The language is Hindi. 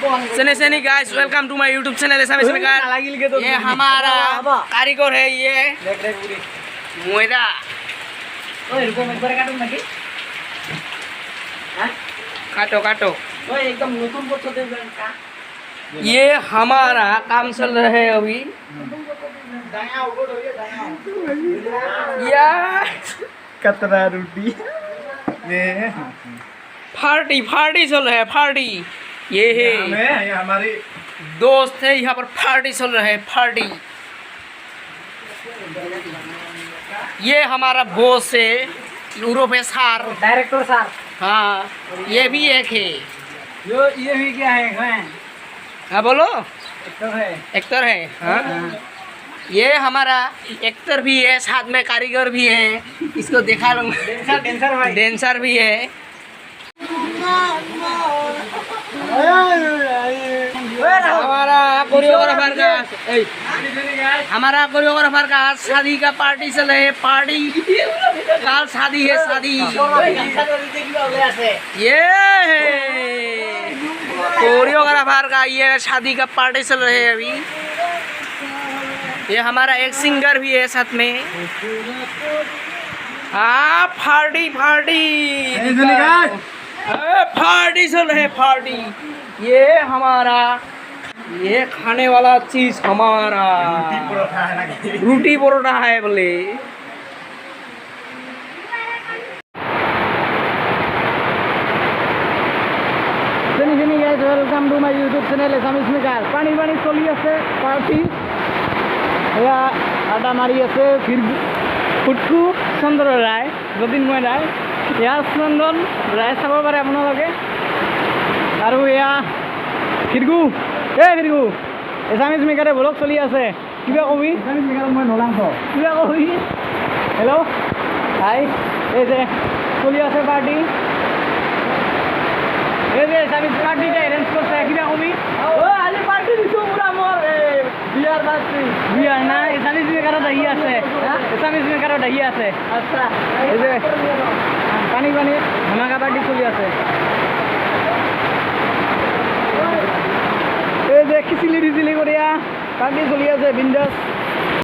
Sunny sunny guys, welcome to my YouTube channel Esami Sarkar. ये हमारा कारीगर है, ये मोयरा। काटो काटो। ये हमारा काम चल रहा है अभी। या कतरा रोटी पार्टी पार्टी चल रहा है, पार्टी। ये है ये हमारी दोस्त है, यहाँ पर पार्टी चल रहा है, पार्टी। ये हमारा बॉस है, यूरोप है सार, डायरेक्टर साहब। हाँ ये भी एक है। ये भी क्या है? हाँ बोलो। एक्टर है। एक्टर है। हाँ ये हमारा एक्टर भी है, साथ में कारीगर भी है। इसको देखा लो, डेंसर भाई। डेंसर भी है। हमारा कोरियोग्राफर का आज शादी का पार्टी चल रहे है, पार्टी। कल शादी है, शादी। ये कोरियोग्राफर का ये शादी का पार्टी चल रहे है अभी। ये हमारा एक सिंगर भी है साथ में। हाँ पार्टी पार्टी पार्टी चल रहे, पार्टी। ये हमारा ये खाने वाला चीज हमारा रोटी परोठा है बोले। Welcome to my YouTube channel Esami Sarkar. पानी पानी चली আছে पार्टी। या आटा मारी আছে फिर ফুটকু চন্দ্ৰ ৰায়, যতীনময় ৰায়। ইয়াৰ চন্দন ৰায় চাব পাৰে আপোনালোকে। আৰু এয়া ফিৰগু, ফিৰগু এছামিজ মেকাৰে ব্লগ চলি আছে। কিবা কবি? এছামিজ মেকাৰত মই নলাংস। কিবা কবি? Hello' hi. এই যে চলি আছে পাৰ্টি, এই যে এছামিজ পাৰ্টিতে এৰেঞ্জ কৰিছে। কিবা কবি? আজি পাৰ্টি দিছোঁ পুৰা মোৰ বিয়াৰ পাৰ্টি। বিয়াৰ না, এছামিজ মেকাৰত আহি আছে, এছামিজ মেকাৰত আহি আছে। আচ্ছা এই যে পানী পানী ধমাকা পাৰ্টি চলি আছে। এই যে খিচিলি টিচিলি কৰি পাৰ্টি চলি আছে বিন্দাছ।